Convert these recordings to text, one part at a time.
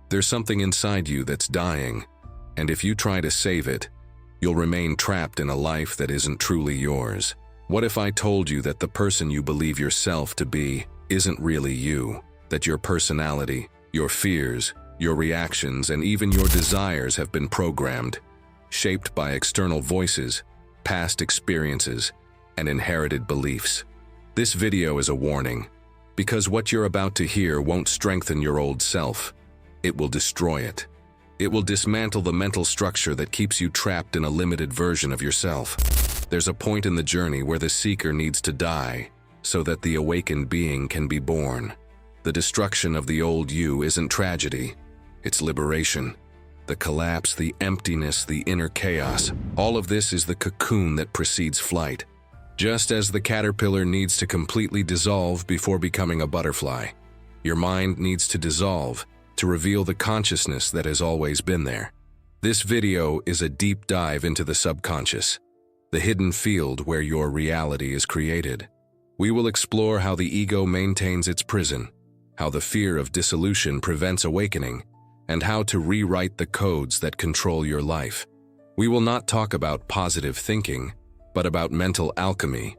There's something inside you that's dying, and if you try to save it, you'll remain trapped in a life that isn't truly yours. What if I told you that the person you believe yourself to be isn't really you? That your personality, your fears, your reactions, and even your desires have been programmed, shaped by external voices, past experiences, and inherited beliefs. This video is a warning, because what you're about to hear won't strengthen your old self. It will destroy it. It will dismantle the mental structure that keeps you trapped in a limited version of yourself. There's a point in the journey where the seeker needs to die so that the awakened being can be born. The destruction of the old you isn't tragedy, it's liberation. The collapse, the emptiness, the inner chaos, all of this is the cocoon that precedes flight. Just as the caterpillar needs to completely dissolve before becoming a butterfly, your mind needs to dissolve to reveal the consciousness that has always been there. This video is a deep dive into the subconscious, the hidden field where your reality is created. We will explore how the ego maintains its prison, how the fear of dissolution prevents awakening, and how to rewrite the codes that control your life. We will not talk about positive thinking, but about mental alchemy,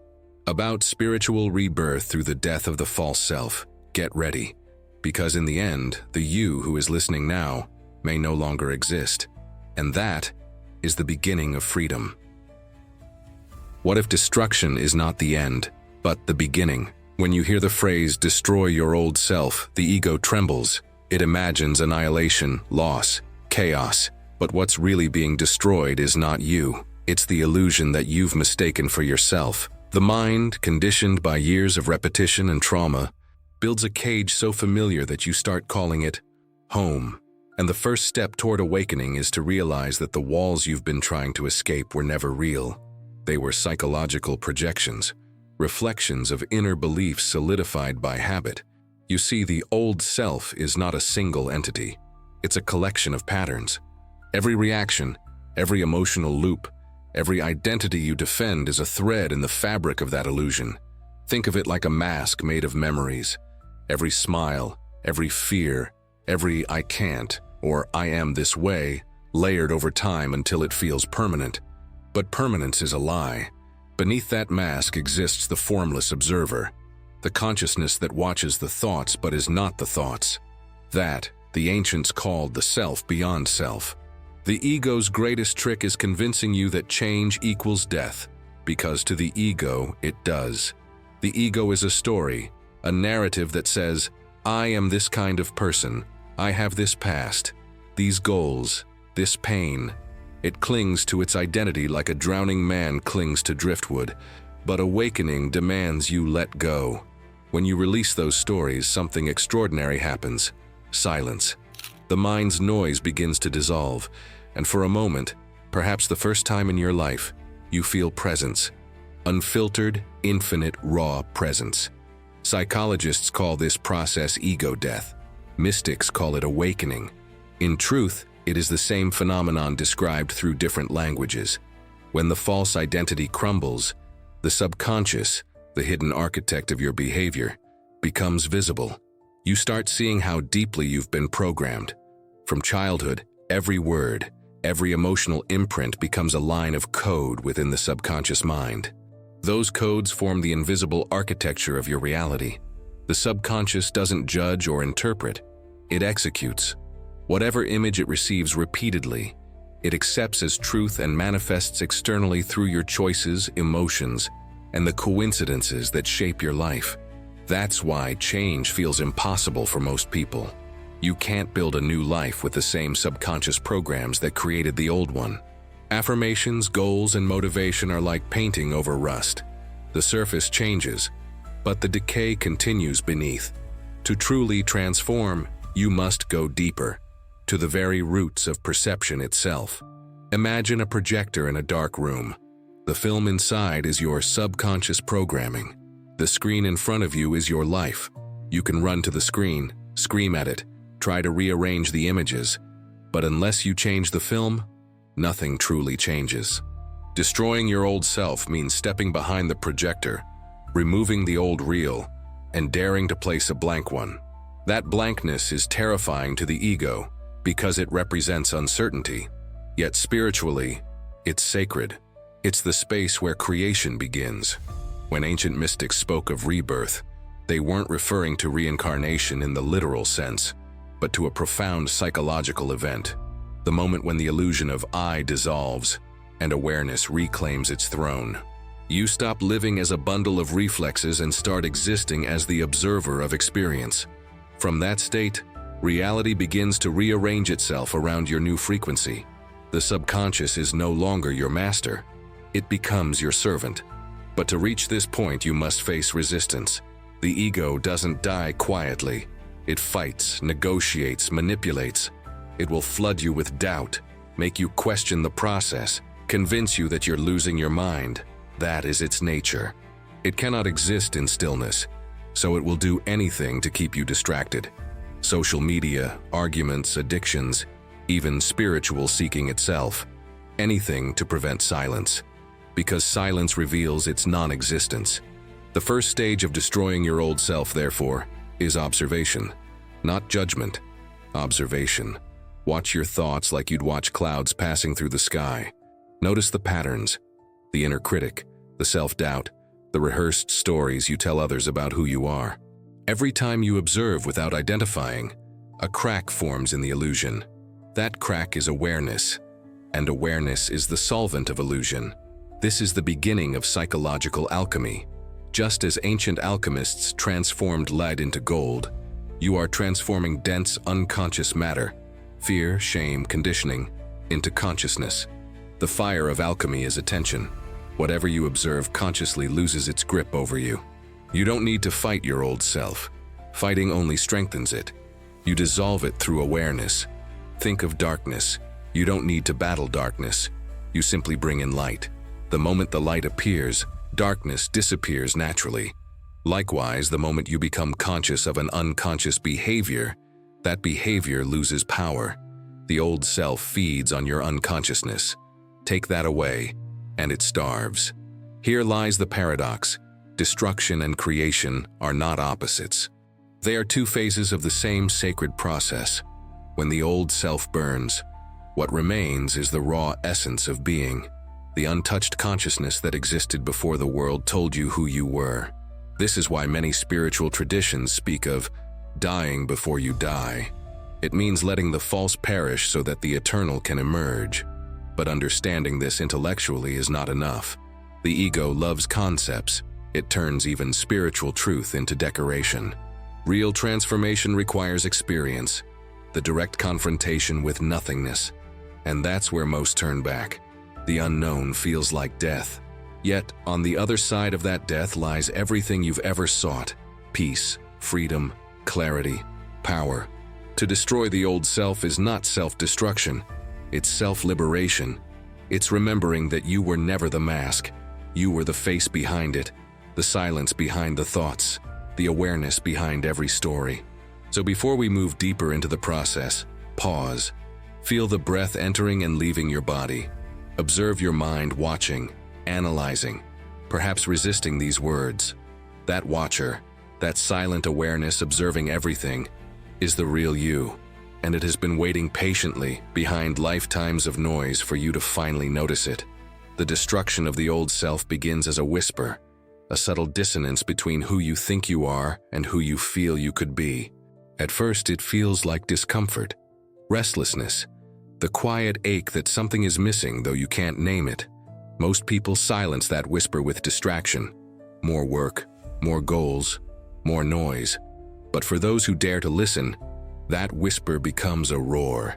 about spiritual rebirth through the death of the false self. Get ready, because in the end, the you who is listening now may no longer exist, and that is the beginning of freedom. What if destruction is not the end, but the beginning? When you hear the phrase, destroy your old self, the ego trembles. It imagines annihilation, loss, chaos. But what's really being destroyed is not you. It's the illusion that you've mistaken for yourself. The mind, conditioned by years of repetition and trauma, builds a cage so familiar that you start calling it home. And the first step toward awakening is to realize that the walls you've been trying to escape were never real. They were psychological projections, reflections of inner beliefs solidified by habit. You see, the old self is not a single entity. It's a collection of patterns. Every reaction, every emotional loop, every identity you defend is a thread in the fabric of that illusion. Think of it like a mask made of memories. Every smile, every fear, every I can't or I am this way, layered over time until it feels permanent. But permanence is a lie. Beneath that mask exists the formless observer, the consciousness that watches the thoughts but is not the thoughts. That, the ancients called the self beyond self. The ego's greatest trick is convincing you that change equals death, because to the ego, it does. The ego is a story, a narrative that says, I am this kind of person, I have this past, these goals, this pain. It clings to its identity like a drowning man clings to driftwood, but awakening demands you let go. When you release those stories, something extraordinary happens. Silence. The mind's noise begins to dissolve, and for a moment, perhaps the first time in your life, you feel presence. Unfiltered, infinite, raw presence. Psychologists call this process ego death. Mystics call it awakening. In truth, it is the same phenomenon described through different languages. When the false identity crumbles, the subconscious, the hidden architect of your behavior, becomes visible. You start seeing how deeply you've been programmed. From childhood, every word, every emotional imprint becomes a line of code within the subconscious mind. Those codes form the invisible architecture of your reality. The subconscious doesn't judge or interpret, it executes. Whatever image it receives repeatedly, it accepts as truth and manifests externally through your choices, emotions, and the coincidences that shape your life. That's why change feels impossible for most people. You can't build a new life with the same subconscious programs that created the old one. Affirmations, goals, and motivation are like painting over rust. The surface changes, but the decay continues beneath. To truly transform, you must go deeper, to the very roots of perception itself. Imagine a projector in a dark room. The film inside is your subconscious programming. The screen in front of you is your life. You can run to the screen, scream at it, try to rearrange the images, but unless you change the film, nothing truly changes. Destroying your old self means stepping behind the projector, removing the old reel, and daring to place a blank one. That blankness is terrifying to the ego, because it represents uncertainty. Yet spiritually, it's sacred. It's the space where creation begins. When ancient mystics spoke of rebirth, they weren't referring to reincarnation in the literal sense, but to a profound psychological event, the moment when the illusion of I dissolves and awareness reclaims its throne. You stop living as a bundle of reflexes and start existing as the observer of experience. From that state, reality begins to rearrange itself around your new frequency. The subconscious is no longer your master. It becomes your servant. But to reach this point, you must face resistance. The ego doesn't die quietly. It fights, negotiates, manipulates. It will flood you with doubt, make you question the process, convince you that you're losing your mind. That is its nature. It cannot exist in stillness, so it will do anything to keep you distracted. Social media, arguments, addictions, even spiritual seeking itself. Anything to prevent silence, because silence reveals its non-existence. The first stage of destroying your old self, therefore, is observation, not judgment. Observation. Watch your thoughts like you'd watch clouds passing through the sky. Notice the patterns, the inner critic, the self-doubt, the rehearsed stories you tell others about who you are. Every time you observe without identifying, a crack forms in the illusion. That crack is awareness, and awareness is the solvent of illusion. This is the beginning of psychological alchemy. Just as ancient alchemists transformed lead into gold, you are transforming dense, unconscious matter, fear, shame, conditioning, into consciousness. The fire of alchemy is attention. Whatever you observe consciously loses its grip over you. You don't need to fight your old self. Fighting only strengthens it. You dissolve it through awareness. Think of darkness. You don't need to battle darkness. You simply bring in light. The moment the light appears, darkness disappears naturally. Likewise, the moment you become conscious of an unconscious behavior, that behavior loses power. The old self feeds on your unconsciousness. Take that away, and it starves. Here lies the paradox. Destruction and creation are not opposites. They are two phases of the same sacred process. When the old self burns, what remains is the raw essence of being, the untouched consciousness that existed before the world told you who you were. This is why many spiritual traditions speak of dying before you die. It means letting the false perish so that the eternal can emerge. But understanding this intellectually is not enough. The ego loves concepts. It turns even spiritual truth into decoration. Real transformation requires experience, the direct confrontation with nothingness. And that's where most turn back. The unknown feels like death. Yet, on the other side of that death lies everything you've ever sought: peace, freedom, clarity, power. To destroy the old self is not self-destruction. It's self-liberation. It's remembering that you were never the mask. You were the face behind it, the silence behind the thoughts, the awareness behind every story. So before we move deeper into the process, pause. Feel the breath entering and leaving your body. Observe your mind watching, analyzing, perhaps resisting these words. That watcher, that silent awareness observing everything, is the real you, and it has been waiting patiently behind lifetimes of noise for you to finally notice it. The destruction of the old self begins as a whisper, a subtle dissonance between who you think you are and who you feel you could be. At first, it feels like discomfort, restlessness, the quiet ache that something is missing though you can't name it. Most people silence that whisper with distraction. More work, more goals, more noise. But for those who dare to listen, that whisper becomes a roar.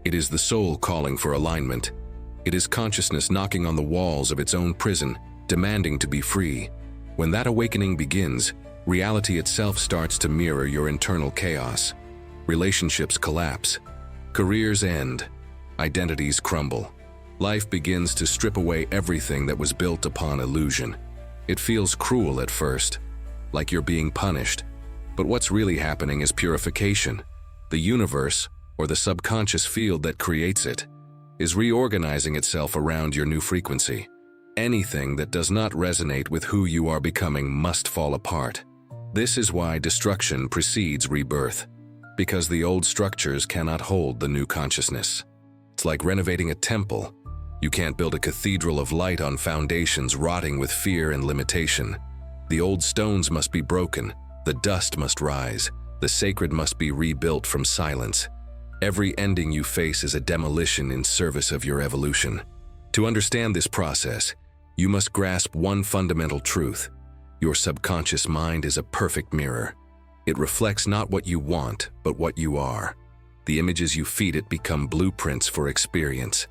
It is the soul calling for alignment. It is consciousness knocking on the walls of its own prison, demanding to be free. When that awakening begins, reality itself starts to mirror your internal chaos. Relationships collapse. Careers end. Identities crumble. Life begins to strip away everything that was built upon illusion. It feels cruel at first, like you're being punished. But what's really happening is purification. The universe, or the subconscious field that creates it, is reorganizing itself around your new frequency. Anything that does not resonate with who you are becoming must fall apart. This is why destruction precedes rebirth. Because the old structures cannot hold the new consciousness. It's like renovating a temple. You can't build a cathedral of light on foundations rotting with fear and limitation. The old stones must be broken, the dust must rise, the sacred must be rebuilt from silence. Every ending you face is a demolition in service of your evolution. To understand this process, you must grasp one fundamental truth. Your subconscious mind is a perfect mirror. It reflects not what you want, but what you are. The images you feed it become blueprints for experience.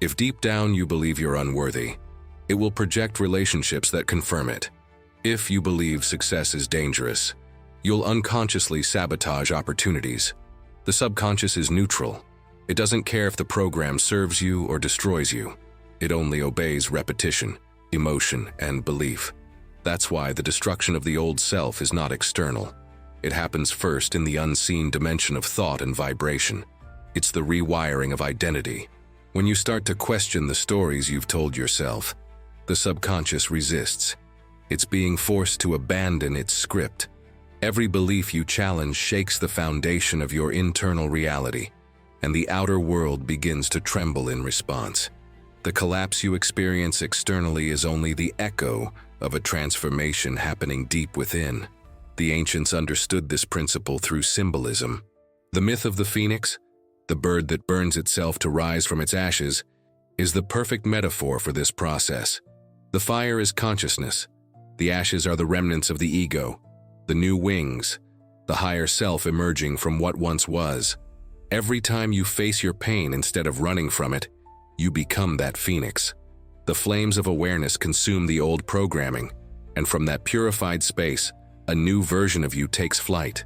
If deep down you believe you're unworthy, it will project relationships that confirm it. If you believe success is dangerous, you'll unconsciously sabotage opportunities. The subconscious is neutral. It doesn't care if the program serves you or destroys you. It only obeys repetition, emotion, and belief. That's why the destruction of the old self is not external. It happens first in the unseen dimension of thought and vibration. It's the rewiring of identity. When you start to question the stories you've told yourself, the subconscious resists. It's being forced to abandon its script. Every belief you challenge shakes the foundation of your internal reality, and the outer world begins to tremble in response. The collapse you experience externally is only the echo of a transformation happening deep within. The ancients understood this principle through symbolism. The myth of the phoenix, the bird that burns itself to rise from its ashes, is the perfect metaphor for this process. The fire is consciousness. The ashes are the remnants of the ego, the new wings, the higher self emerging from what once was. Every time you face your pain instead of running from it, you become that phoenix. The flames of awareness consume the old programming, and from that purified space, a new version of you takes flight.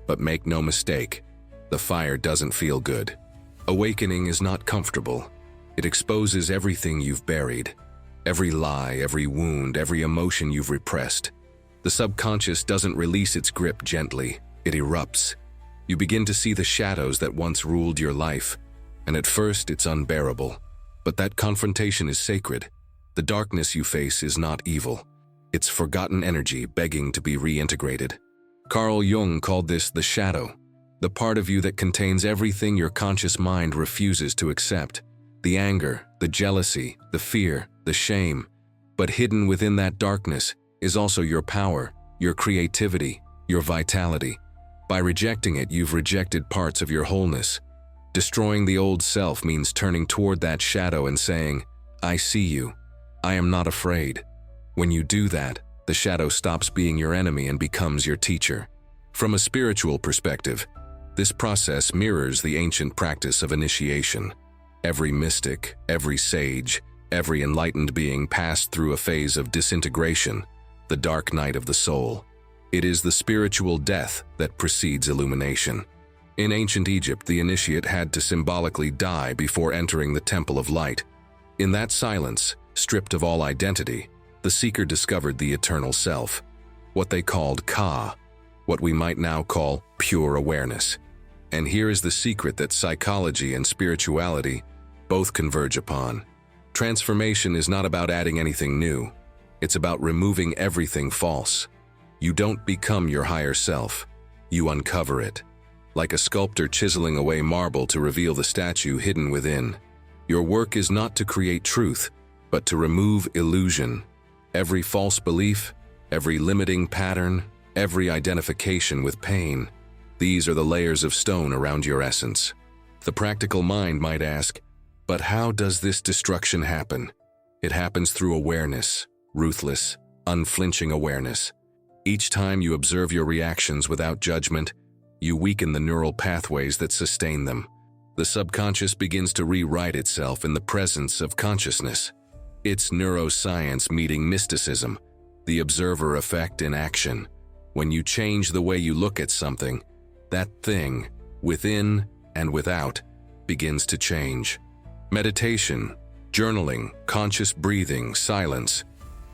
But make no mistake, the fire doesn't feel good. Awakening is not comfortable. It exposes everything you've buried. Every lie, every wound, every emotion you've repressed. The subconscious doesn't release its grip gently, it erupts. You begin to see the shadows that once ruled your life, and at first it's unbearable. But that confrontation is sacred. The darkness you face is not evil. It's forgotten energy begging to be reintegrated. Carl Jung called this the shadow, the part of you that contains everything your conscious mind refuses to accept. The anger, the jealousy, the fear, the shame. But hidden within that darkness is also your power, your creativity, your vitality. By rejecting it, you've rejected parts of your wholeness. Destroying the old self means turning toward that shadow and saying, "I see you. I am not afraid." When you do that, the shadow stops being your enemy and becomes your teacher. From a spiritual perspective, this process mirrors the ancient practice of initiation. Every mystic, every sage, every enlightened being passed through a phase of disintegration, the dark night of the soul. It is the spiritual death that precedes illumination. In ancient Egypt, the initiate had to symbolically die before entering the temple of light. In that silence, stripped of all identity, the seeker discovered the eternal self, what they called Ka, what we might now call pure awareness. And here is the secret that psychology and spirituality both converge upon. Transformation is not about adding anything new. It's about removing everything false. You don't become your higher self. You uncover it. Like a sculptor chiseling away marble to reveal the statue hidden within. Your work is not to create truth, but to remove illusion. Every false belief, every limiting pattern, every identification with pain. These are the layers of stone around your essence. The practical mind might ask, but how does this destruction happen? It happens through awareness, ruthless, unflinching awareness. Each time you observe your reactions without judgment, you weaken the neural pathways that sustain them. The subconscious begins to rewrite itself in the presence of consciousness. It's neuroscience meeting mysticism, the observer effect in action. When you change the way you look at something, that thing, within and without, begins to change. Meditation, journaling, conscious breathing, silence.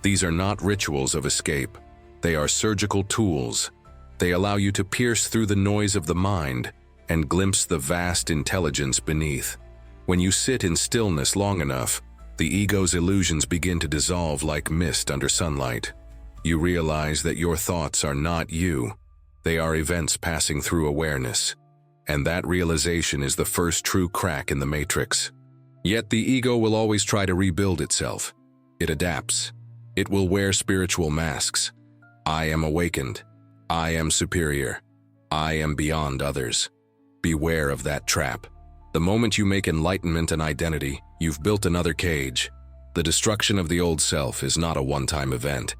These are not rituals of escape. They are surgical tools. They allow you to pierce through the noise of the mind and glimpse the vast intelligence beneath. When you sit in stillness long enough, the ego's illusions begin to dissolve like mist under sunlight. You realize that your thoughts are not you. They are events passing through awareness. And that realization is the first true crack in the matrix. Yet the ego will always try to rebuild itself. It adapts. It will wear spiritual masks. I am awakened. I am superior. I am beyond others. Beware of that trap. The moment you make enlightenment an identity, you've built another cage. The destruction of the old self is not a one-time event.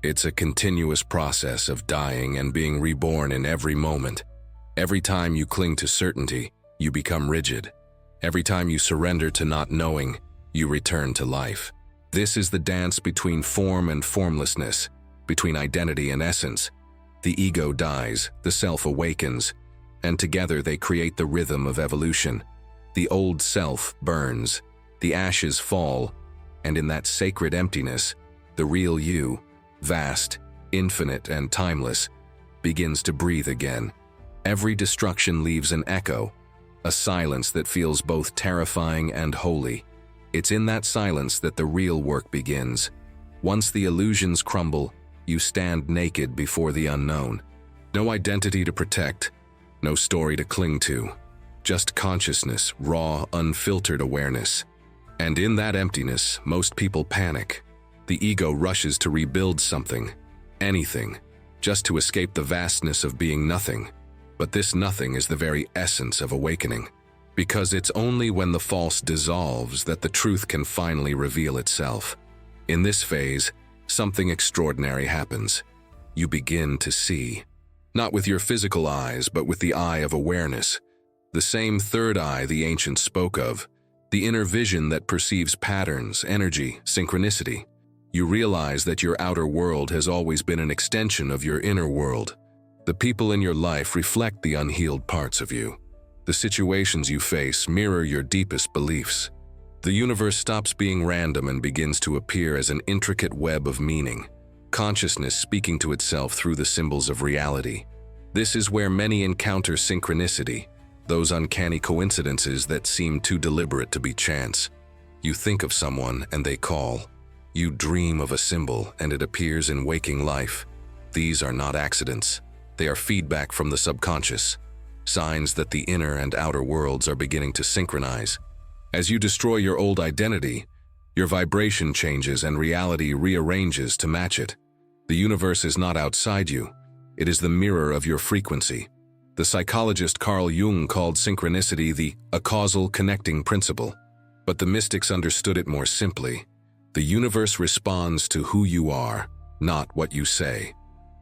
It's a continuous process of dying and being reborn in every moment. Every time you cling to certainty, you become rigid. Every time you surrender to not knowing, you return to life. This is the dance between form and formlessness, between identity and essence. The ego dies, the self awakens, and together they create the rhythm of evolution. The old self burns, the ashes fall, and in that sacred emptiness, the real you, vast, infinite, and timeless, begins to breathe again. Every destruction leaves an echo, a silence that feels both terrifying and holy. It's in that silence that the real work begins. Once the illusions crumble, you stand naked before the unknown. No identity to protect, no story to cling to. Just consciousness, raw, unfiltered awareness. And in that emptiness, most people panic. The ego rushes to rebuild something, anything, just to escape the vastness of being nothing. But this nothing is the very essence of awakening. Because it's only when the false dissolves that the truth can finally reveal itself. In this phase, something extraordinary happens. You begin to see. Not with your physical eyes, but with the eye of awareness. The same third eye the ancients spoke of. The inner vision that perceives patterns, energy, synchronicity. You realize that your outer world has always been an extension of your inner world. The people in your life reflect the unhealed parts of you. The situations you face mirror your deepest beliefs. The universe stops being random and begins to appear as an intricate web of meaning, consciousness speaking to itself through the symbols of reality. This is where many encounter synchronicity, those uncanny coincidences that seem too deliberate to be chance. You think of someone and they call. You dream of a symbol and it appears in waking life. These are not accidents. They are feedback from the subconscious. Signs that the inner and outer worlds are beginning to synchronize. As you destroy your old identity, your vibration changes and reality rearranges to match it. The universe is not outside you. It is the mirror of your frequency. The psychologist Carl Jung called synchronicity the causal connecting principle. But the mystics understood it more simply. The universe responds to who you are, not what you say.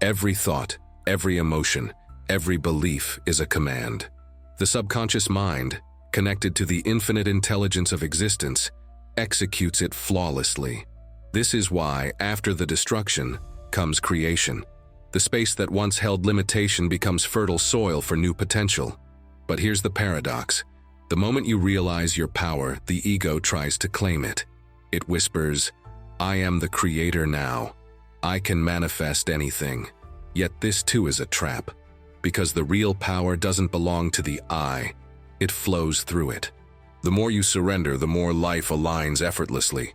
Every thought, every emotion, every belief is a command. The subconscious mind, connected to the infinite intelligence of existence, executes it flawlessly. This is why, after the destruction, comes creation. The space that once held limitation becomes fertile soil for new potential. But here's the paradox. The moment you realize your power, the ego tries to claim it. It whispers, "I am the creator now. I can manifest anything." Yet this too is a trap. Because the real power doesn't belong to the I, it flows through it. The more you surrender, the more life aligns effortlessly.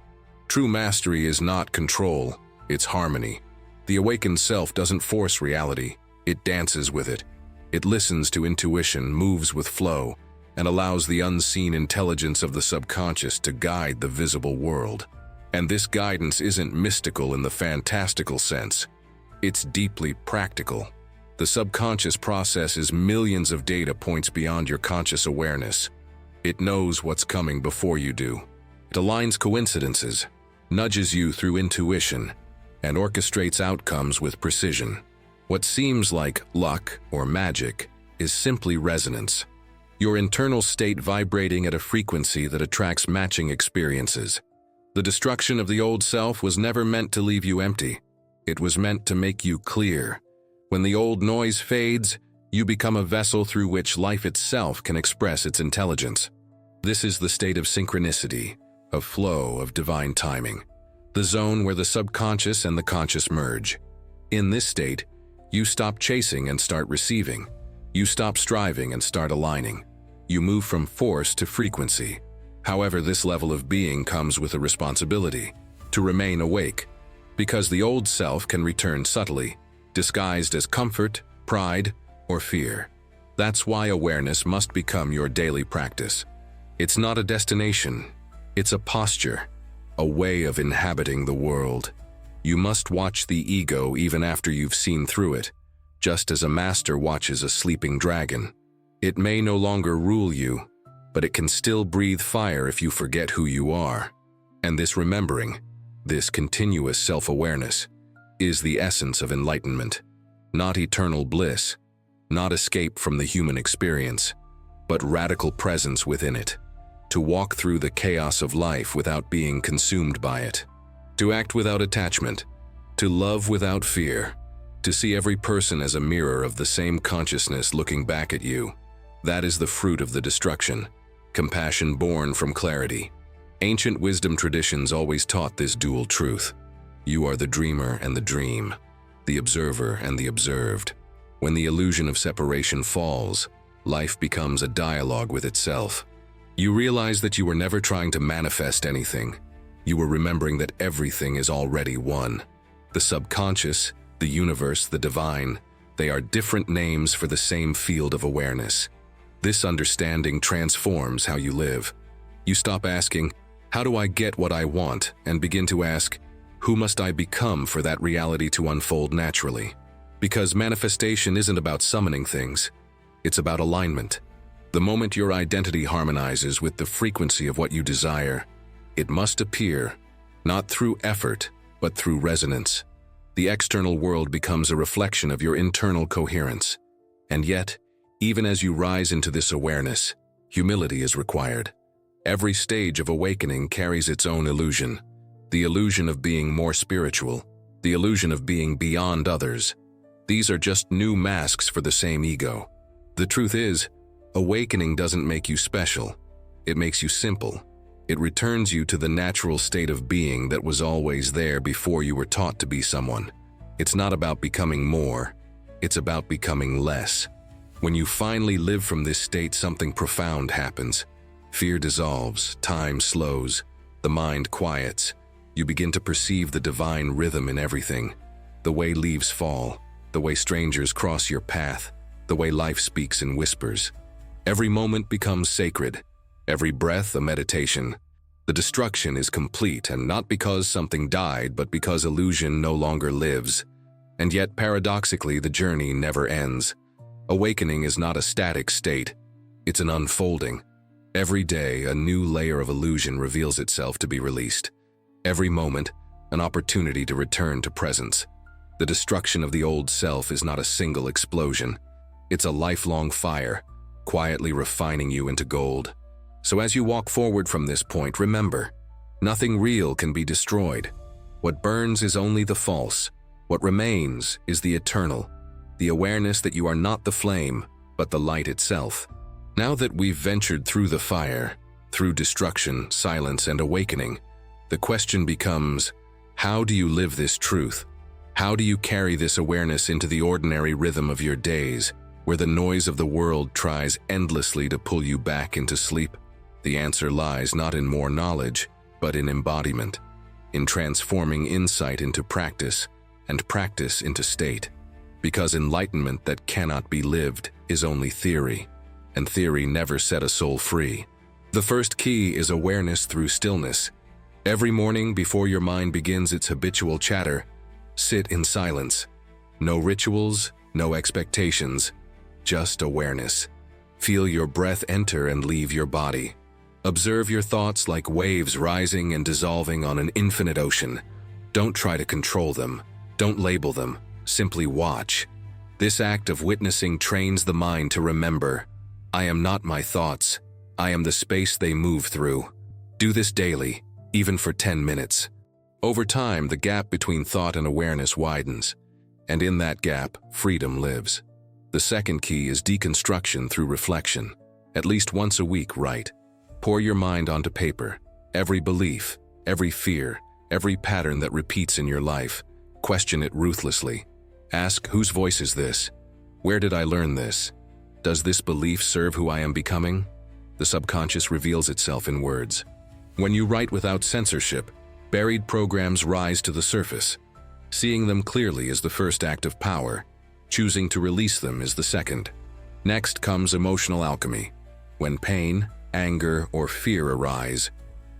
True mastery is not control, it's harmony. The awakened self doesn't force reality, it dances with it. It listens to intuition, moves with flow, and allows the unseen intelligence of the subconscious to guide the visible world. And this guidance isn't mystical in the fantastical sense. It's deeply practical. The subconscious processes millions of data points beyond your conscious awareness. It knows what's coming before you do. It aligns coincidences, nudges you through intuition, and orchestrates outcomes with precision. What seems like luck or magic is simply resonance. Your internal state vibrating at a frequency that attracts matching experiences. The destruction of the old self was never meant to leave you empty. It was meant to make you clear. When the old noise fades, you become a vessel through which life itself can express its intelligence. This is the state of synchronicity, of flow, of divine timing. The zone where the subconscious and the conscious merge. In this state, you stop chasing and start receiving. You stop striving and start aligning. You move from force to frequency. However, this level of being comes with a responsibility to remain awake, because the old self can return subtly, disguised as comfort, pride, or fear. That's why awareness must become your daily practice. It's not a destination, it's a posture, a way of inhabiting the world. You must watch the ego even after you've seen through it, just as a master watches a sleeping dragon. It may no longer rule you, but it can still breathe fire if you forget who you are. And this remembering, this continuous self-awareness, is the essence of enlightenment. Not eternal bliss, not escape from the human experience, but radical presence within it. To walk through the chaos of life without being consumed by it. To act without attachment. To love without fear. To see every person as a mirror of the same consciousness looking back at you. That is the fruit of the destruction. Compassion born from clarity. Ancient wisdom traditions always taught this dual truth. You are the dreamer and the dream, the observer and the observed. When the illusion of separation falls, life becomes a dialogue with itself. You realize that you were never trying to manifest anything. You were remembering that everything is already one. The subconscious, the universe, the divine, they are different names for the same field of awareness. This understanding transforms how you live. You stop asking, how do I get what I want, and begin to ask, who must I become for that reality to unfold naturally? Because manifestation isn't about summoning things, it's about alignment. The moment your identity harmonizes with the frequency of what you desire, it must appear, not through effort, but through resonance. The external world becomes a reflection of your internal coherence. And yet, even as you rise into this awareness, humility is required. Every stage of awakening carries its own illusion. The illusion of being more spiritual, the illusion of being beyond others. These are just new masks for the same ego. The truth is, awakening doesn't make you special. It makes you simple. It returns you to the natural state of being that was always there before you were taught to be someone. It's not about becoming more. It's about becoming less. When you finally live from this state, something profound happens. Fear dissolves, time slows, the mind quiets. You begin to perceive the divine rhythm in everything. The way leaves fall, the way strangers cross your path, the way life speaks in whispers. Every moment becomes sacred, every breath a meditation. The destruction is complete, and not because something died, but because illusion no longer lives. And yet, paradoxically, the journey never ends. Awakening is not a static state, it's an unfolding. Every day, a new layer of illusion reveals itself to be released. Every moment, an opportunity to return to presence. The destruction of the old self is not a single explosion. It's a lifelong fire, quietly refining you into gold. So as you walk forward from this point, remember, nothing real can be destroyed. What burns is only the false. What remains is the eternal, the awareness that you are not the flame, but the light itself. Now that we've ventured through the fire, through destruction, silence, and awakening, the question becomes, how do you live this truth? How do you carry this awareness into the ordinary rhythm of your days, where the noise of the world tries endlessly to pull you back into sleep? The answer lies not in more knowledge, but in embodiment, in transforming insight into practice, and practice into state. Because enlightenment that cannot be lived is only theory, and theory never set a soul free. The first key is awareness through stillness. Every morning before your mind begins its habitual chatter, sit in silence. No rituals, no expectations, just awareness. Feel your breath enter and leave your body. Observe your thoughts like waves rising and dissolving on an infinite ocean. Don't try to control them. Don't label them. Simply watch. This act of witnessing trains the mind to remember, I am not my thoughts. I am the space they move through. Do this daily, even for 10 minutes. Over time, the gap between thought and awareness widens, and in that gap, freedom lives. The second key is deconstruction through reflection. At least once a week, write. Pour your mind onto paper. Every belief, every fear, every pattern that repeats in your life. Question it ruthlessly. Ask, whose voice is this? Where did I learn this? Does this belief serve who I am becoming? The subconscious reveals itself in words. When you write without censorship, buried programs rise to the surface. Seeing them clearly is the first act of power. Choosing to release them is the second. Next comes emotional alchemy. When pain, anger, or fear arise,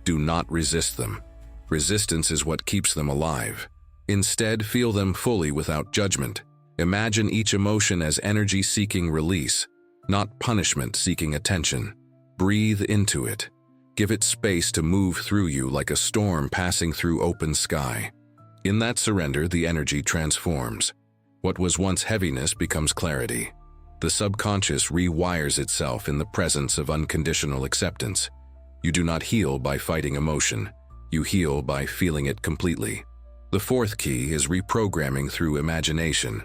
do not resist them. Resistance is what keeps them alive. Instead, feel them fully without judgment. Imagine each emotion as energy seeking release, not punishment seeking attention. Breathe into it. Give it space to move through you like a storm passing through open sky. In that surrender, the energy transforms. What was once heaviness becomes clarity. The subconscious rewires itself in the presence of unconditional acceptance. You do not heal by fighting emotion. You heal by feeling it completely. The fourth key is reprogramming through imagination.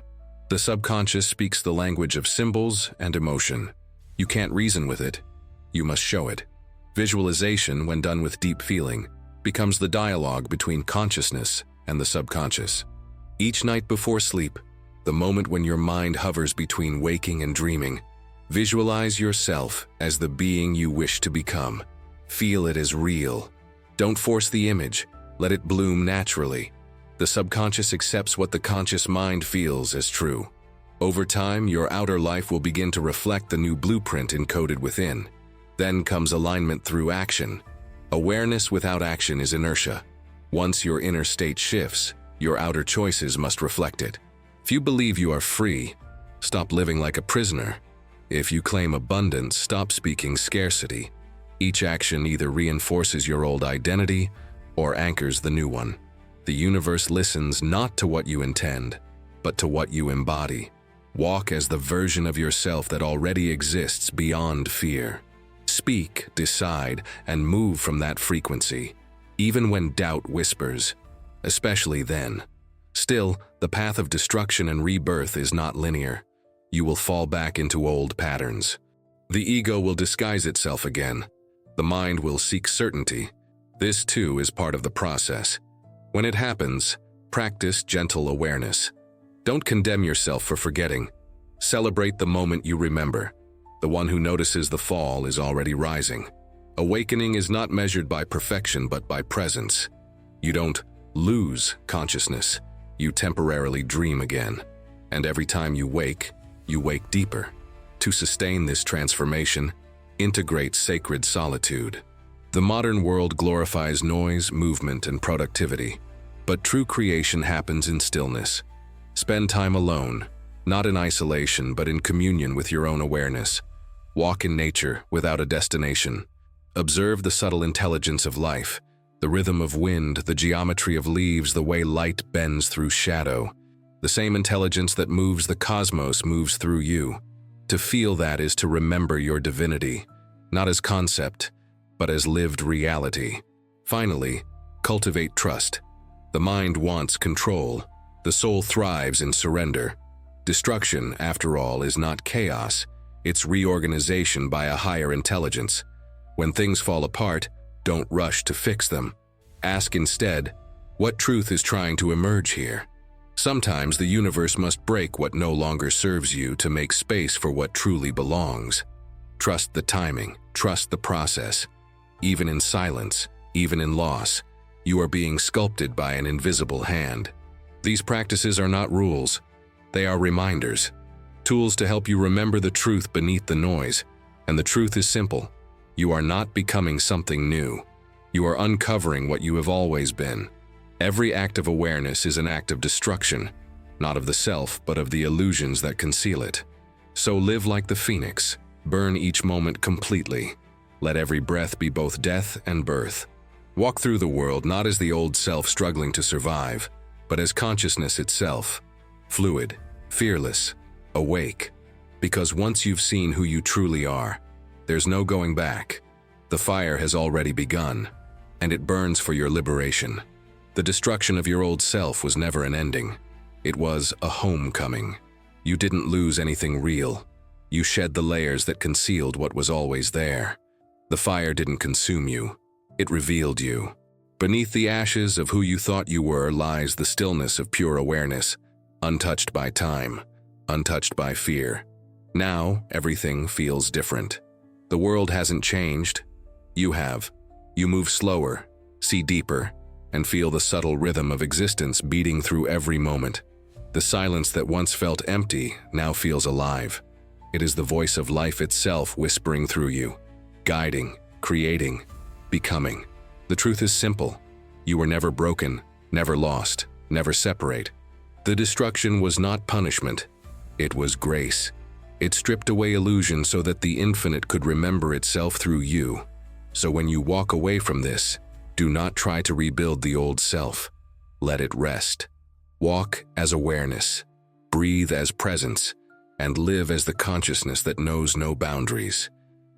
The subconscious speaks the language of symbols and emotion. You can't reason with it. You must show it. Visualization, when done with deep feeling, becomes the dialogue between consciousness and the subconscious. Each night before sleep, the moment when your mind hovers between waking and dreaming, visualize yourself as the being you wish to become. Feel it as real. Don't force the image. Let it bloom naturally. The subconscious accepts what the conscious mind feels as true. Over time, your outer life will begin to reflect the new blueprint encoded within. Then comes alignment through action. Awareness without action is inertia. Once your inner state shifts, your outer choices must reflect it. If you believe you are free, stop living like a prisoner. If you claim abundance, stop speaking scarcity. Each action either reinforces your old identity or anchors the new one. The universe listens not to what you intend, but to what you embody. Walk as the version of yourself that already exists beyond fear. Speak, decide, and move from that frequency, even when doubt whispers, especially then. Still, the path of destruction and rebirth is not linear. You will fall back into old patterns. The ego will disguise itself again. The mind will seek certainty. This too is part of the process. When it happens, practice gentle awareness. Don't condemn yourself for forgetting. Celebrate the moment you remember. The one who notices the fall is already rising. Awakening is not measured by perfection but by presence. You don't lose consciousness. You temporarily dream again. And every time you wake deeper. To sustain this transformation, integrate sacred solitude. The modern world glorifies noise, movement, and productivity. But true creation happens in stillness. Spend time alone, not in isolation but in communion with your own awareness. Walk in nature without a destination. Observe the subtle intelligence of life, the rhythm of wind, the geometry of leaves, the way light bends through shadow. The same intelligence that moves the cosmos moves through you. To feel that is to remember your divinity, not as concept, but as lived reality. Finally, cultivate trust. The mind wants control. The soul thrives in surrender. Destruction, after all, is not chaos. It's reorganization by a higher intelligence. When things fall apart, don't rush to fix them. Ask instead, what truth is trying to emerge here? Sometimes the universe must break what no longer serves you to make space for what truly belongs. Trust the timing, trust the process. Even in silence, even in loss, you are being sculpted by an invisible hand. These practices are not rules. They are reminders. Tools to help you remember the truth beneath the noise. And the truth is simple. You are not becoming something new. You are uncovering what you have always been. Every act of awareness is an act of destruction, not of the self, but of the illusions that conceal it. So live like the phoenix. Burn each moment completely. Let every breath be both death and birth. Walk through the world not as the old self struggling to survive, but as consciousness itself. Fluid, fearless, awake. Because once you've seen who you truly are, there's no going back. The fire has already begun, and it burns for your liberation. The destruction of your old self was never an ending. It was a homecoming. You didn't lose anything real. You shed the layers that concealed what was always there. The fire didn't consume you. It revealed you. Beneath the ashes of who you thought you were lies the stillness of pure awareness, untouched by time, untouched by fear. Now, everything feels different. The world hasn't changed. You have. You move slower, see deeper, and feel the subtle rhythm of existence beating through every moment. The silence that once felt empty now feels alive. It is the voice of life itself whispering through you, guiding, creating, becoming. The truth is simple. You were never broken, never lost, never separate. The destruction was not punishment. It was grace. It stripped away illusion so that the infinite could remember itself through you. So when you walk away from this, do not try to rebuild the old self. Let it rest. Walk as awareness, breathe as presence, and live as the consciousness that knows no boundaries.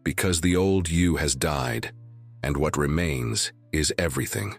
Because the old you has died, and what remains is everything.